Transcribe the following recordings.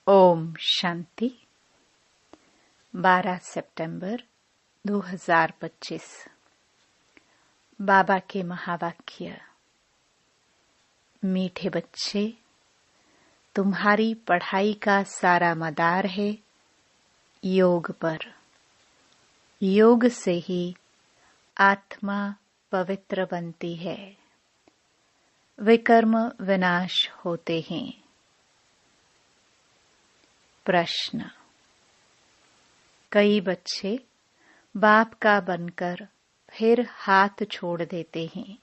ओम शांति। 12 सितंबर 2025। बाबा के महावाक्य। मीठे बच्चे, तुम्हारी पढ़ाई का सारा मदार है योग पर। योग से ही आत्मा पवित्र बनती है, विकर्म विनाश होते हैं। प्रश्न। कई बच्चे बाप का बनकर फिर हाथ छोड़ देते हैं,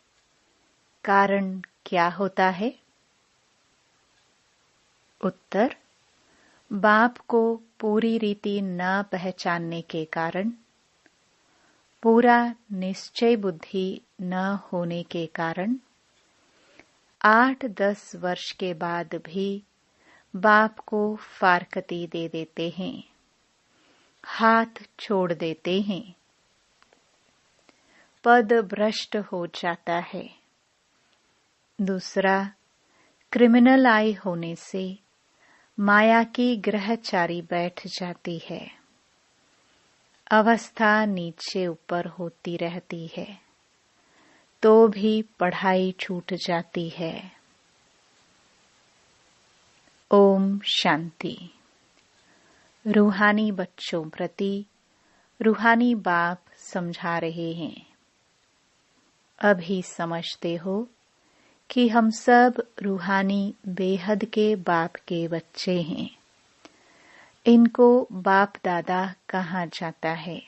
कारण क्या होता है? उत्तर। बाप को पूरी रीति न पहचानने के कारण, पूरा निश्चय बुद्धि न होने के कारण, 8-10 वर्ष के बाद भी बाप को फारकती दे देते हैं, हाथ छोड़ देते हैं। पद भ्रष्ट हो जाता है। दूसरा, क्रिमिनल आई होने से माया की ग्रहचारी बैठ जाती है। अवस्था नीचे ऊपर होती रहती है, तो भी पढ़ाई छूट जाती है। ओम शांति। रूहानी बच्चों प्रति रूहानी बाप समझा रहे हैं। अभी समझते हो कि हम सब रूहानी बेहद के बाप के बच्चे हैं। इनको बाप दादा कहा जाता है।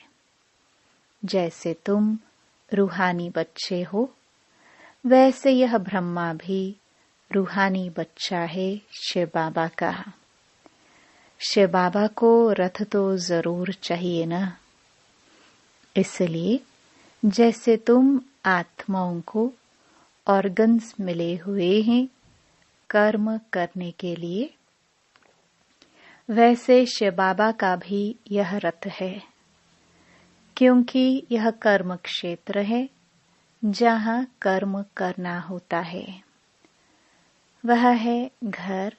जैसे तुम रूहानी बच्चे हो, वैसे यह ब्रह्मा भी रूहानी बच्चा है शिव बाबा का। शिव बाबा को रथ तो जरूर चाहिए ना। इसलिए जैसे तुम आत्माओं को ऑर्गन्स मिले हुए हैं कर्म करने के लिए, वैसे शिव बाबा का भी यह रथ है, क्योंकि यह कर्म क्षेत्र है जहाँ कर्म करना होता है। वह है घर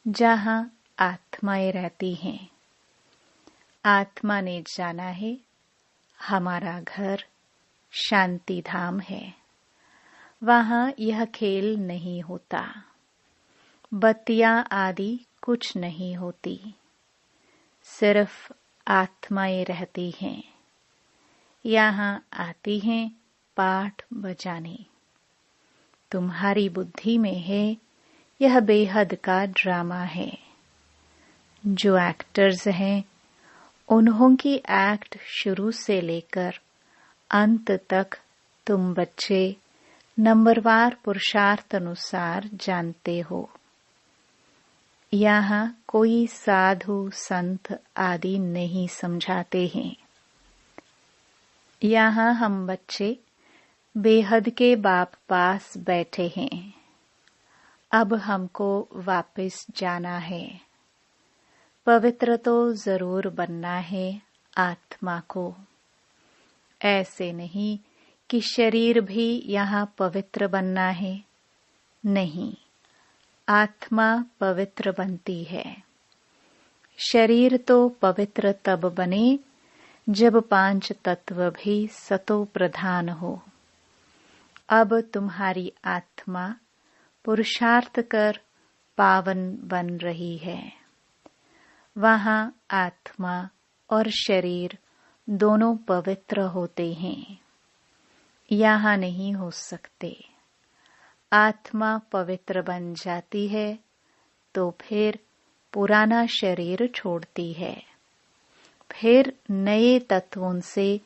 जहाँ आत्माएं रहती हैं। आत्मा ने जाना है हमारा घर शांति धाम है, वहाँ यह खेल नहीं होता, बत्तियां आदि कुछ नहीं होती, सिर्फ आत्माएं रहती हैं। यहाँ आती हैं पाठ बजाने। तुम्हारी बुद्धि में है यह बेहद का ड्रामा है। जो एक्टर्स हैं, उन्हों की एक्ट शुरू से लेकर अंत तक तुम बच्चे नंबरवार पुरुषार्थ अनुसार जानते हो। यहाँ कोई साधु संत आदि नहीं समझाते हैं। यहाँ हम बच्चे बेहद के बाप पास बैठे हैं। अब हमको वापस जाना है। पवित्र तो जरूर बनना है आत्मा को। ऐसे नहीं कि शरीर भी यहाँ पवित्र बनना है। नहीं, आत्मा पवित्र बनती है। शरीर तो पवित्र तब बने जब 5 तत्व भी सतो प्रधान हो। अब तुम्हारी आत्मा पुरुषार्थ कर पावन बन रही है। वहाँ आत्मा और शरीर दोनों पवित्र होते हैं। यहाँ नहीं हो सकते। आत्मा पवित्र बन जाती है तो फिर पुराना शरीर छोड़ती है, फिर नए तत्वों से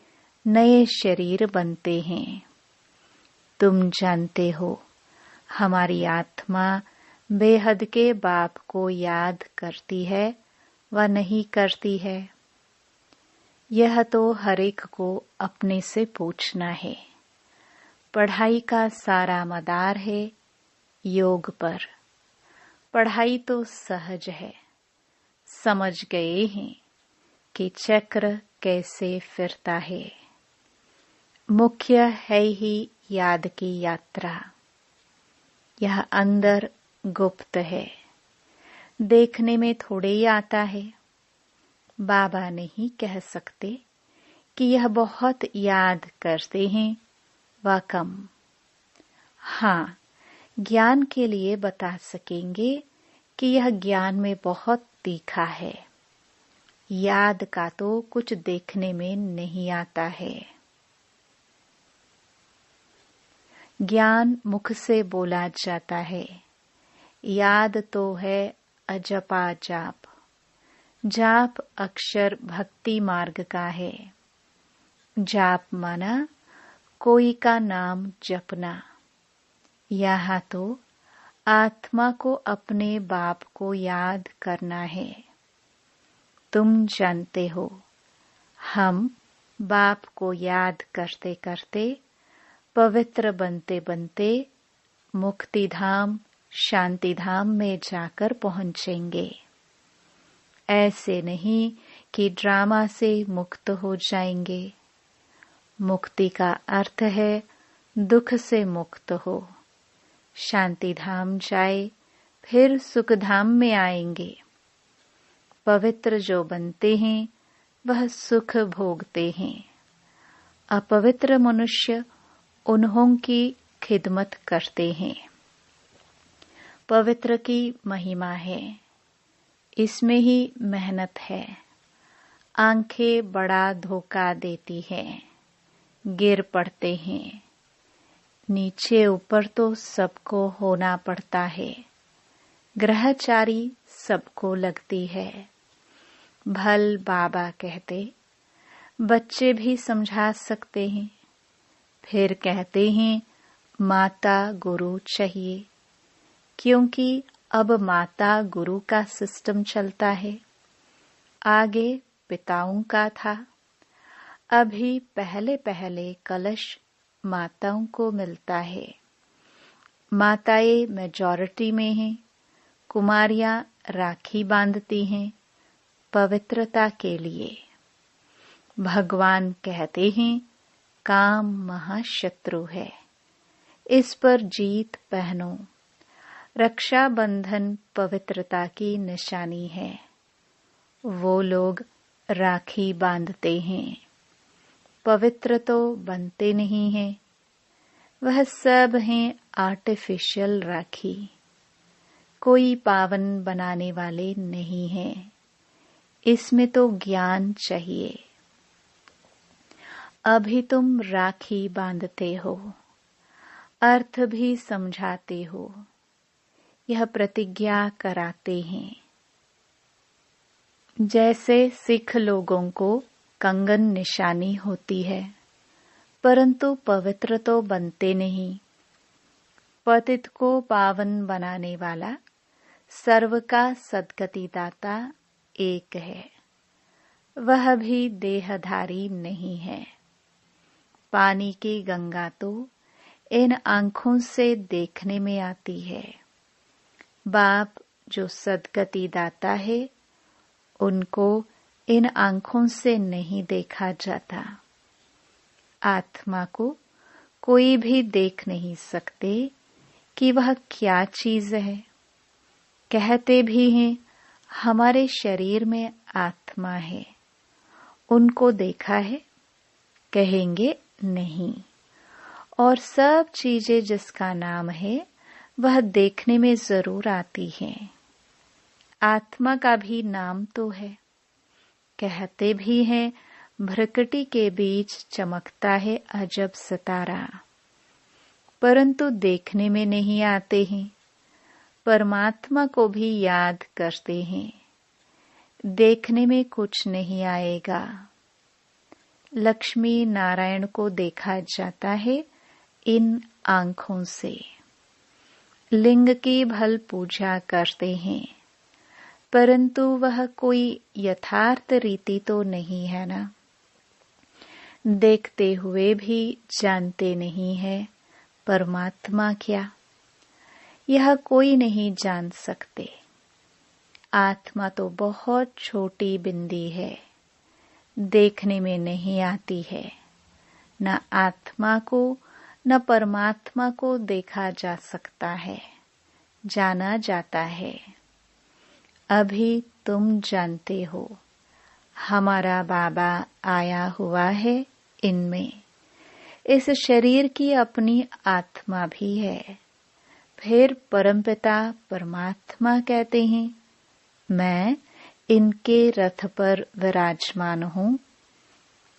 नए शरीर बनते हैं। तुम जानते हो हमारी आत्मा बेहद के बाप को याद करती है व नहीं करती है। यह तो हर एक को अपने से पूछना है। पढ़ाई का सारा मदार है योग पर। पढ़ाई तो सहज है, समझ गए हैं कि चक्र कैसे फिरता है। मुख्य है ही याद की यात्रा। यह अंदर गुप्त है। देखने में थोड़े ही आता है। बाबा नहीं कह सकते कि यह बहुत याद करते हैं व कम। हाँ, ज्ञान के लिए बता सकेंगे कि यह ज्ञान में बहुत तीखा है। याद का तो कुछ देखने में नहीं आता है। ज्ञान मुख से बोला जाता है, याद तो है अजपा जाप। जाप अक्षर भक्ति मार्ग का है। जाप माना कोई का नाम जपना। यहाँ तो आत्मा को अपने बाप को याद करना है। तुम जानते हो, हम बाप को याद करते करते, पवित्र बनते बनते मुक्ति धाम, शांति धाम में जाकर पहुंचेंगे। ऐसे नहीं कि ड्रामा से मुक्त हो जाएंगे। मुक्ति का अर्थ है दुख से मुक्त हो, शांति धाम जाए, फिर सुख धाम में आएंगे। पवित्र जो बनते हैं वह सुख भोगते हैं। अपवित्र मनुष्य उन्हों की खिदमत करते हैं। पवित्र की महिमा है, इसमें ही मेहनत है। आंखें बड़ा धोखा देती है, गिर पड़ते हैं। नीचे ऊपर तो सबको होना पड़ता है। ग्रहचारी सबको लगती है। भल बाबा कहते, बच्चे भी समझा सकते हैं। फिर कहते हैं माता गुरु चाहिए, क्योंकि अब माता गुरु का सिस्टम चलता है। आगे पिताओं का था। अभी पहले पहले कलश माताओं को मिलता है। माताएं मेजॉरिटी में हैं। कुमारियां राखी बांधती हैं पवित्रता के लिए। भगवान कहते हैं काम महाशत्रु है, इस पर जीत पहनो। रक्षा बंधन पवित्रता की निशानी है। वो लोग राखी बांधते हैं, पवित्र तो बनते नहीं हैं। वह सब हैं आर्टिफिशियल राखी, कोई पावन बनाने वाले नहीं हैं। इसमें तो ज्ञान चाहिए। अभी तुम राखी बांधते हो, अर्थ भी समझाते हो, यह प्रतिज्ञा कराते हैं। जैसे सिख लोगों को कंगन निशानी होती है, परंतु पवित्र तो बनते नहीं। पतित को पावन बनाने वाला सर्व का सद्गति दाता एक है। वह भी देहधारी नहीं है। पानी की गंगा तो इन आंखों से देखने में आती है। बाप जो सद्गति दाता है, उनको इन आंखों से नहीं देखा जाता। आत्मा को कोई भी देख नहीं सकते कि वह क्या चीज है। कहते भी हैं हमारे शरीर में आत्मा है, उनको देखा है? कहेंगे नहीं। और सब चीजें जिसका नाम है वह देखने में जरूर आती हैं। आत्मा का भी नाम तो है। कहते भी हैं भ्रकटी के बीच चमकता है अजब सितारा, परंतु देखने में नहीं आते हैं। परमात्मा को भी याद करते हैं, देखने में कुछ नहीं आएगा। लक्ष्मी नारायण को देखा जाता है इन आंखों से। लिंग की भल पूजा करते हैं, परंतु वह कोई यथार्थ रीति तो नहीं है ना। देखते हुए भी जानते नहीं है परमात्मा क्या, यह कोई नहीं जान सकते। आत्मा तो बहुत छोटी बिंदी है, देखने में नहीं आती है। न आत्मा को न परमात्मा को देखा जा सकता है, जाना जाता है। अभी तुम जानते हो हमारा बाबा आया हुआ है इनमें। इस शरीर की अपनी आत्मा भी है। फिर परमपिता परमात्मा कहते हैं, मैं इनके रथ पर विराजमान हूँ,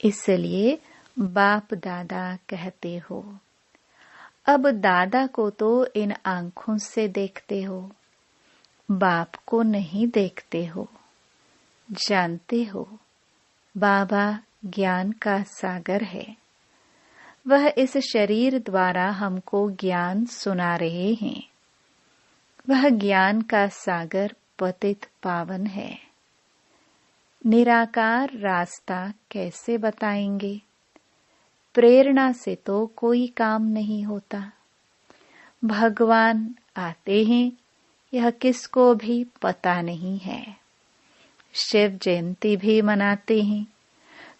इसलिए बाप दादा कहते हो। अब दादा को तो इन आंखों से देखते हो, बाप को नहीं देखते हो। जानते हो बाबा ज्ञान का सागर है। वह इस शरीर द्वारा हमको ज्ञान सुना रहे हैं। वह ज्ञान का सागर पतित पावन है। निराकार रास्ता कैसे बताएंगे? प्रेरणा से तो कोई काम नहीं होता। भगवान आते हैं, यह किसको भी पता नहीं है। शिव जयंती भी मनाते हैं,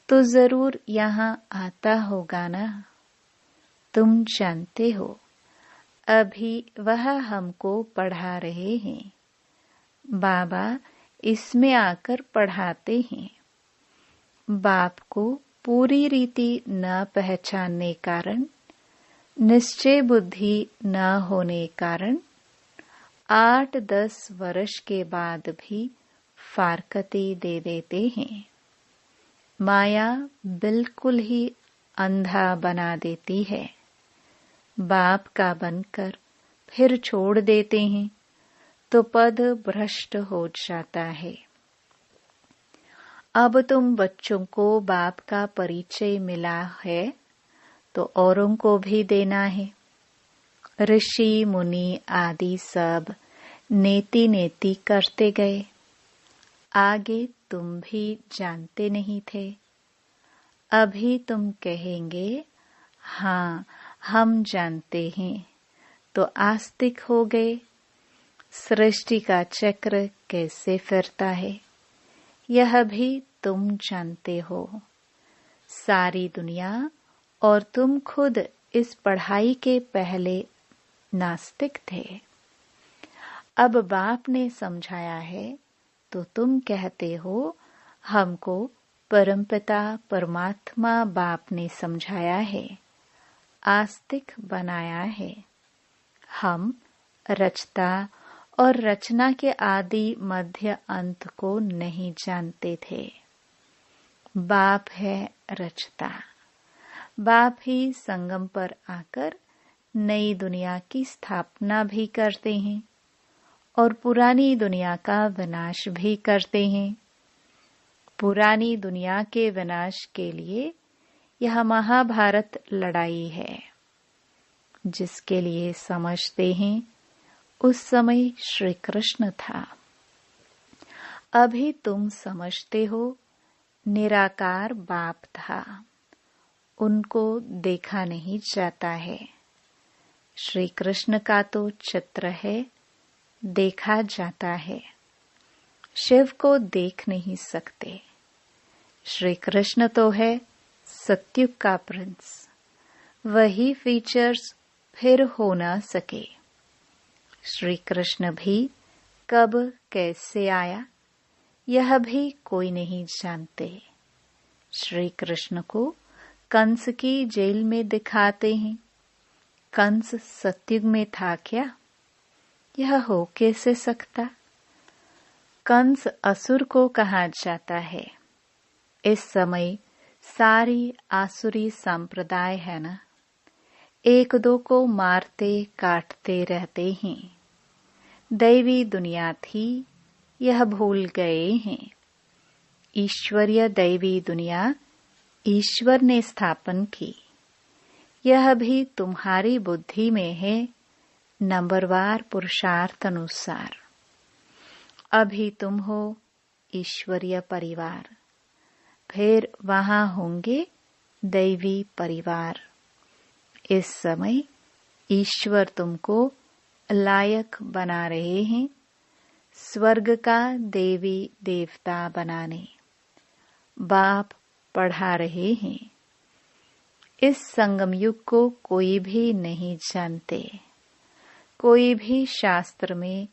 तो जरूर यहाँ आता होगा ना। तुम जानते हो अभी वह हमको पढ़ा रहे हैं। बाबा इसमें आकर पढ़ाते हैं। बाप को पूरी रीति न पहचानने कारण, निश्चय बुद्धि न होने कारण 8-10 वर्ष के बाद भी फारकती दे देते हैं। माया बिल्कुल ही अंधा बना देती है। बाप का बनकर फिर छोड़ देते हैं तो पद भ्रष्ट हो जाता है। अब तुम बच्चों को बाप का परिचय मिला है तो औरों को भी देना है। ऋषि मुनि आदि सब नेति नेति करते गए। आगे तुम भी जानते नहीं थे। अभी तुम कहेंगे, हाँ हम जानते हैं, तो आस्तिक हो गए। सृष्टि का चक्र कैसे फिरता है यह भी तुम जानते हो। सारी दुनिया और तुम खुद इस पढ़ाई के पहले नास्तिक थे। अब बाप ने समझाया है तो तुम कहते हो हमको परमपिता परमात्मा बाप ने समझाया है, आस्तिक बनाया है। हम रचता और रचना के आदि मध्य अंत को नहीं जानते थे। बाप है रचता। बाप ही संगम पर आकर नई दुनिया की स्थापना भी करते हैं और पुरानी दुनिया का विनाश भी करते हैं। पुरानी दुनिया के विनाश के लिए यह महाभारत लड़ाई है, जिसके लिए समझते हैं उस समय श्री कृष्ण था। अभी तुम समझते हो निराकार बाप था, उनको देखा नहीं जाता है। श्री कृष्ण का तो चित्र है, देखा जाता है। शिव को देख नहीं सकते। श्री कृष्ण तो है सत्युग का प्रिंस। वही फीचर्स फिर हो न सके। श्री कृष्ण भी कब कैसे आया यह भी कोई नहीं जानते। श्री कृष्ण को कंस की जेल में दिखाते हैं। कंस सत्युग में था क्या? यह हो कैसे सकता? कंस असुर को कहा जाता है। इस समय सारी आसुरी संप्रदाय है ना, एक दो को मारते काटते रहते हैं। दैवी दुनिया थी, यह भूल गए हैं। ईश्वरीय दैवी दुनिया ईश्वर ने स्थापन की। यह भी तुम्हारी बुद्धि में है, नंबरवार पुरुषार्थ अनुसार। अभी तुम हो ईश्वरीय परिवार, फिर वहां होंगे दैवी परिवार। इस समय ईश्वर तुमको लायक बना रहे हैं स्वर्ग का देवी देवता बनाने। बाप पढ़ा रहे हैं। इस संगम युग को कोई भी नहीं जानते। कोई भी शास्त्र में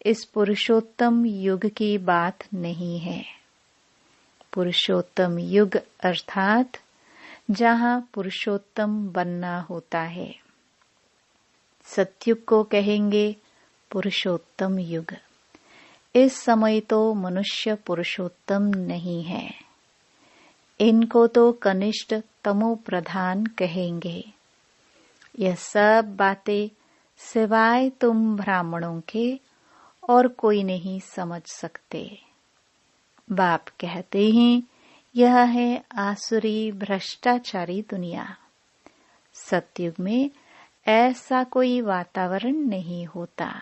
इस पुरुषोत्तम युग की बात नहीं है। पुरुषोत्तम युग अर्थात जहाँ पुरुषोत्तम बनना होता है। सतयुग को कहेंगे पुरुषोत्तम युग। इस समय तो मनुष्य पुरुषोत्तम नहीं है, इनको तो कनिष्ठ तमो प्रधान कहेंगे। यह सब बातें सिवाय तुम ब्राह्मणों के और कोई नहीं समझ सकते। बाप कहते हैं यह है आसुरी भ्रष्टाचारी दुनिया। सतयुग में ऐसा कोई वातावरण नहीं होता।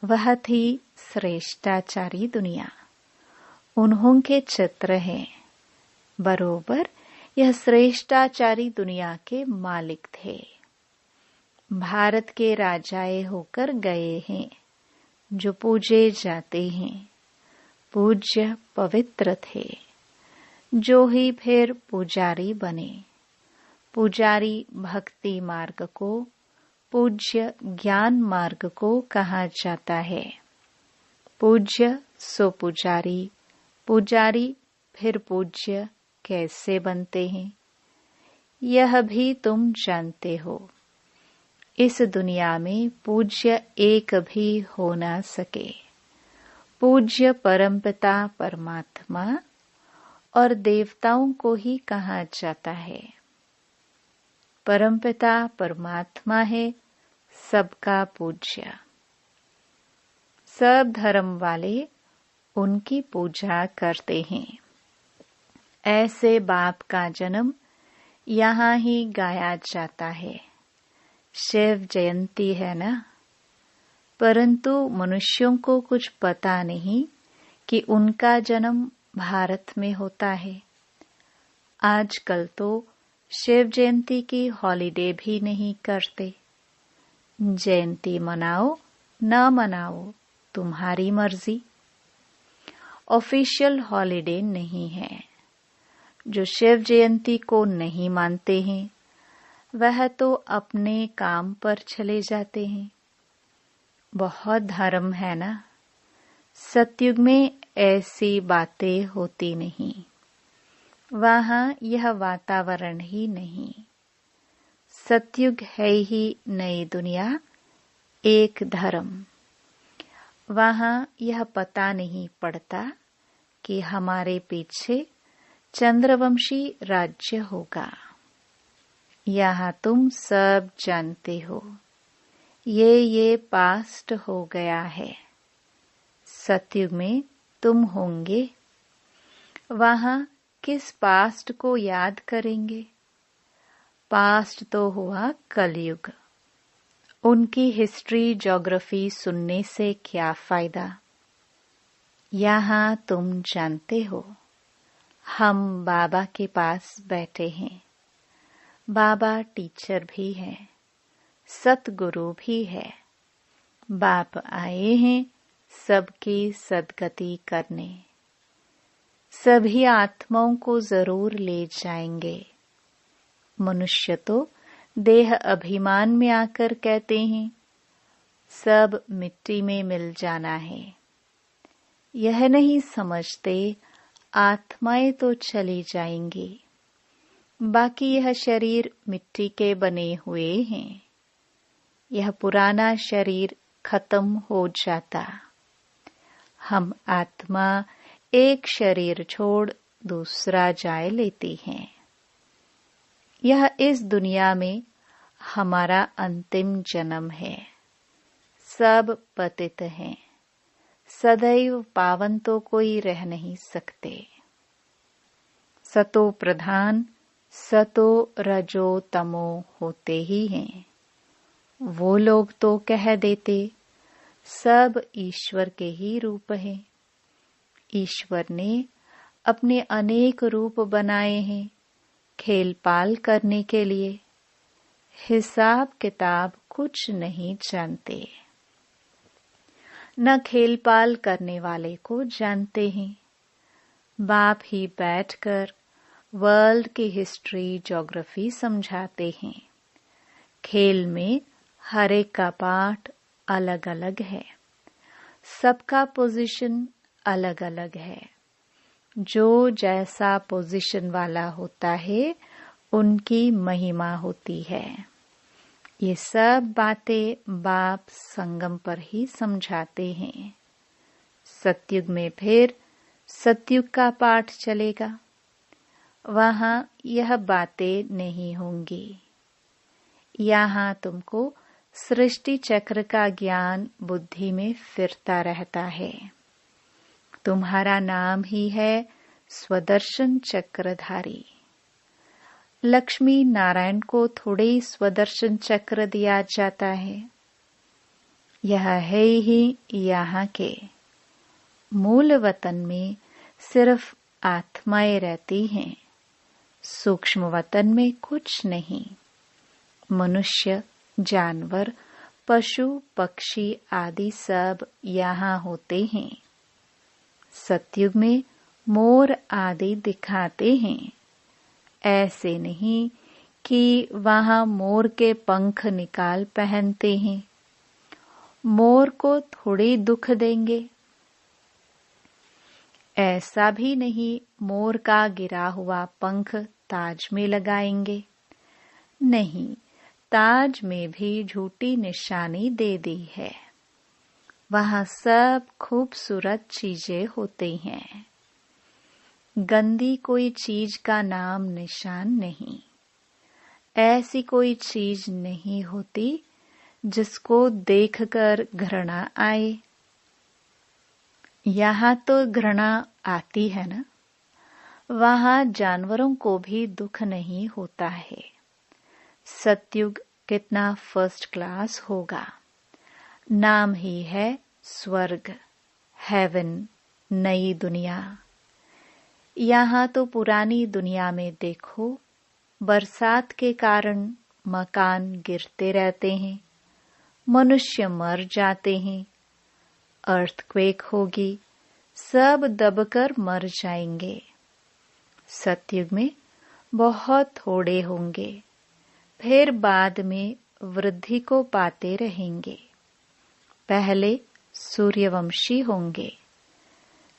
वह थी श्रेष्ठाचारी दुनिया। उन्हों के चित्र हैं। बरोबर यह श्रेष्ठाचारी दुनिया के मालिक थे। भारत के राजाए होकर गए हैं, जो पूजे जाते हैं। पूज्य पवित्र थे, जो ही फिर पुजारी बने। पुजारी भक्ति मार्ग को, पूज्य ज्ञान मार्ग को कहा जाता है। पूज्य सो पुजारी, पुजारी फिर पूज्य कैसे बनते हैं, यह भी तुम जानते हो। इस दुनिया में पूज्य एक भी हो ना सके। पूज्य परमपिता परमात्मा और देवताओं को ही कहा जाता है। परमपिता परमात्मा है सबका पूज्य। सब धर्म वाले उनकी पूजा करते हैं। ऐसे बाप का जन्म यहाँ ही गाया जाता है। शिव जयंती है ना, परंतु मनुष्यों को कुछ पता नहीं कि उनका जन्म भारत में होता है। आजकल तो शिव जयंती की हॉलिडे भी नहीं करते। जयंती मनाओ ना मनाओ तुम्हारी मर्जी। ऑफिशियल हॉलिडे नहीं है। जो शिव जयंती को नहीं मानते हैं वह तो अपने काम पर चले जाते हैं। बहुत धर्म है ना। सतयुग में ऐसी बातें होती नहीं। वहाँ यह वातावरण ही नहीं। सतयुग है ही नई दुनिया, एक धर्म। वहाँ यह पता नहीं पड़ता कि हमारे पीछे चंद्रवंशी राज्य होगा। यहाँ तुम सब जानते हो, ये पास्ट हो गया है। सतयुग में तुम होंगे। वहाँ किस पास्ट को याद करेंगे? पास्ट तो हुआ कलयुग। उनकी हिस्ट्री ज्योग्राफी सुनने से क्या फायदा? यहाँ तुम जानते हो, हम बाबा के पास बैठे हैं। बाबा टीचर भी है, सतगुरु भी है। बाप आए हैं सबकी सदगति करने। सभी आत्माओं को जरूर ले जाएंगे। मनुष्य तो देह अभिमान में आकर कहते हैं सब मिट्टी में मिल जाना है। यह नहीं समझते आत्माएं तो चली जाएंगी, बाकी यह शरीर मिट्टी के बने हुए हैं। यह पुराना शरीर खत्म हो जाता। हम आत्मा एक शरीर छोड़ दूसरा जाए लेती हैं। यह इस दुनिया में हमारा अंतिम जन्म है। सब पतित हैं। सदैव पावन तो कोई रह नहीं सकते। सतो प्रधान सतो रजो तमो होते ही हैं। वो लोग तो कह देते सब ईश्वर के ही रूप हैं। ईश्वर ने अपने अनेक रूप बनाए हैं खेल पाल करने के लिए। हिसाब किताब कुछ नहीं जानते, न खेल पाल करने वाले को जानते हैं। बाप ही बैठकर वर्ल्ड की हिस्ट्री ज्योग्राफी समझाते हैं। खेल में हर एक का पाठ अलग अलग है। सबका पोजीशन अलग अलग है। जो जैसा पोजीशन वाला होता है उनकी महिमा होती है। ये सब बातें बाप संगम पर ही समझाते हैं। सतयुग में फिर सतयुग का पाठ चलेगा, वहां यह बातें नहीं होंगी। यहाँ तुमको सृष्टि चक्र का ज्ञान बुद्धि में फिरता रहता है। तुम्हारा नाम ही है स्वदर्शन चक्रधारी। लक्ष्मी नारायण को थोड़े ही स्वदर्शन चक्र दिया जाता है। यह है ही यहाँ के मूल वतन में सिर्फ आत्माएं रहती हैं। सूक्ष्म वतन में कुछ नहीं। मनुष्य, जानवर, पशु, पक्षी आदि सब यहाँ होते हैं। सतयुग में मोर आदि दिखाते हैं। ऐसे नहीं कि वहां मोर के पंख निकाल पहनते हैं। मोर को थोड़ी दुख देंगे। ऐसा भी नहीं मोर का गिरा हुआ पंख ताज में लगाएंगे। नहीं, ताज में भी झूठी निशानी दे दी है। वहां सब खूबसूरत चीजें होती हैं। गंदी कोई चीज का नाम निशान नहीं। ऐसी कोई चीज नहीं होती जिसको देखकर घृणा आए। यहाँ तो घृणा आती है ना। वहां जानवरों को भी दुख नहीं होता है। सतयुग कितना फर्स्ट क्लास होगा। नाम ही है स्वर्ग, हेवन, नई दुनिया। यहाँ तो पुरानी दुनिया में देखो, बरसात के कारण मकान गिरते रहते हैं, मनुष्य मर जाते हैं। अर्थक्वेक होगी, सब दबकर मर जाएंगे। सतयुग में बहुत थोड़े होंगे, फिर बाद में वृद्धि को पाते रहेंगे। पहले सूर्यवंशी होंगे।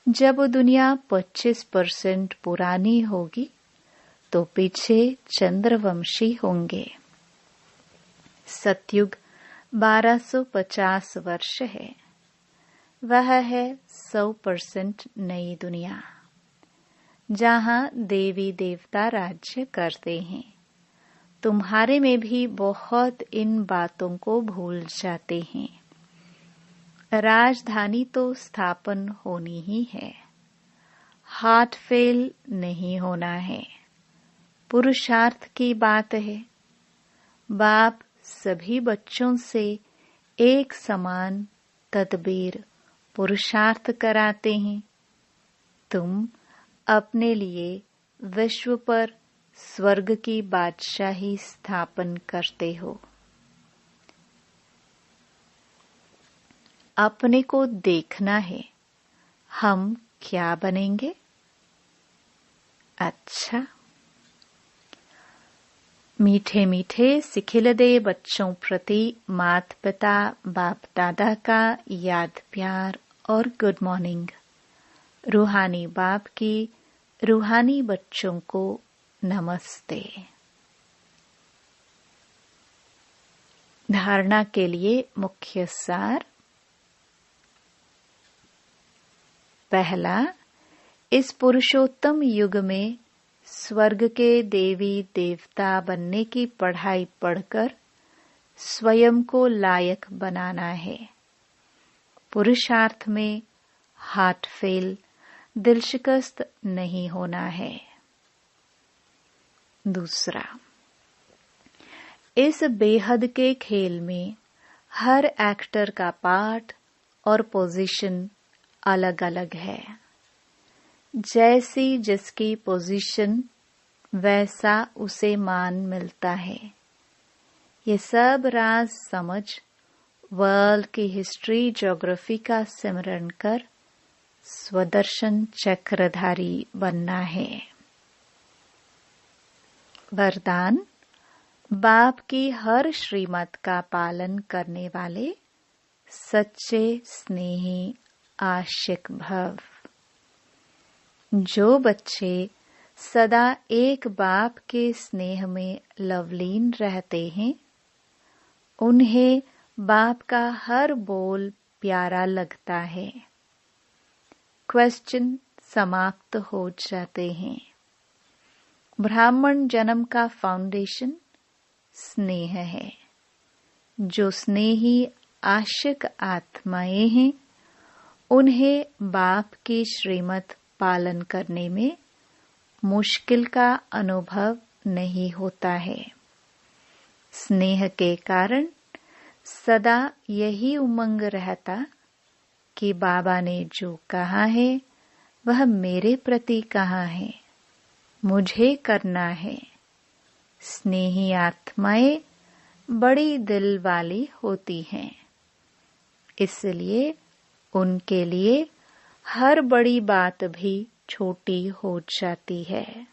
जब दुनिया 25% पुरानी होगी तो पीछे चंद्रवंशी होंगे। सतयुग 1250 वर्ष है। वह है 100% नई दुनिया, जहाँ देवी देवता राज्य करते हैं। तुम्हारे में भी बहुत इन बातों को भूल जाते हैं। राजधानी तो स्थापन होनी ही है। हार्ट फेल नहीं होना है। पुरुषार्थ की बात है। बाप सभी बच्चों से एक समान तदबीर पुरुषार्थ कराते हैं। तुम अपने लिए विश्व पर स्वर्ग की बादशाही स्थापन करते हो। अपने को देखना है, हम क्या बनेंगे। अच्छा, मीठे मीठे सिखिलदे बच्चों प्रति माता पिता बाप दादा का याद प्यार और गुड मॉर्निंग। रूहानी बाप की रूहानी बच्चों को नमस्ते। धारणा के लिए मुख्य सार। पहला, इस पुरुषोत्तम युग में स्वर्ग के देवी देवता बनने की पढ़ाई पढ़कर स्वयं को लायक बनाना है। पुरुषार्थ में हार्ट फेल, दिल शिकस्त नहीं होना है। दूसरा, इस बेहद के खेल में हर एक्टर का पार्ट और पोजीशन अलग अलग है। जैसी जिसकी पोजीशन वैसा उसे मान मिलता है। ये सब राज समझ वर्ल्ड की हिस्ट्री ज्योग्राफी का सिमरन कर स्वदर्शन चक्रधारी बनना है। वरदान, बाप की हर श्रीमत का पालन करने वाले सच्चे स्नेही आशिक भव। जो बच्चे सदा एक बाप के स्नेह में लवलीन रहते हैं, उन्हें बाप का हर बोल प्यारा लगता है। क्वेश्चन समाप्त हो जाते हैं। ब्राह्मण जन्म का फाउंडेशन स्नेह है। जो स्नेही आशिक आत्माएं हैं, उन्हें बाप की श्रीमत पालन करने में मुश्किल का अनुभव नहीं होता है। स्नेह के कारण सदा यही उमंग रहता कि बाबा ने जो कहा है वह मेरे प्रति कहा है, मुझे करना है। स्नेही आत्माएं बड़ी दिल वाली होती हैं, इसलिए उनके लिए हर बड़ी बात भी छोटी हो जाती है।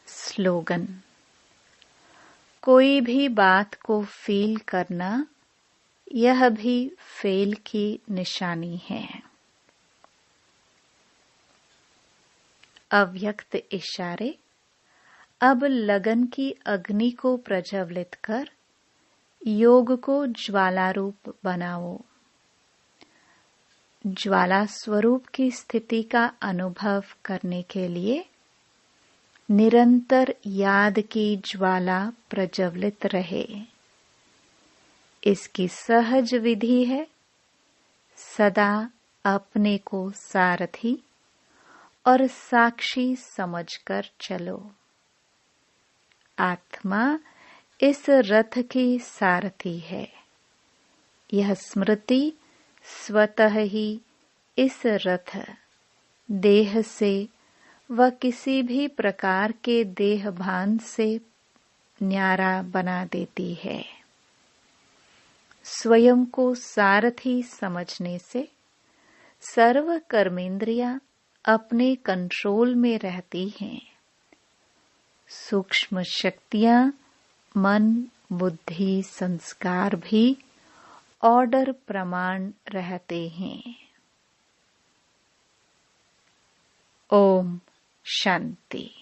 स्लोगन। कोई भी बात को फील करना, यह भी फेल की निशानी है। अव्यक्त इशारे। अब लगन की अग्नि को प्रज्वलित कर योग को ज्वाला रूप बनाओ। ज्वाला स्वरूप की स्थिति का अनुभव करने के लिए निरंतर याद की ज्वाला प्रज्वलित रहे। इसकी सहज विधि है सदा अपने को सारथी और साक्षी समझकर चलो। आत्मा इस रथ की सारथी है। यह स्मृति स्वतः ही इस रथ देह से व किसी भी प्रकार के देह भान से न्यारा बना देती है। स्वयं को सारथी समझने से सर्व कर्मेंद्रियां अपने कंट्रोल में रहती हैं। सूक्ष्म शक्तियां, मन, बुद्धि, संस्कार भी ऑर्डर प्रमाण रहते हैं। ओम शांति।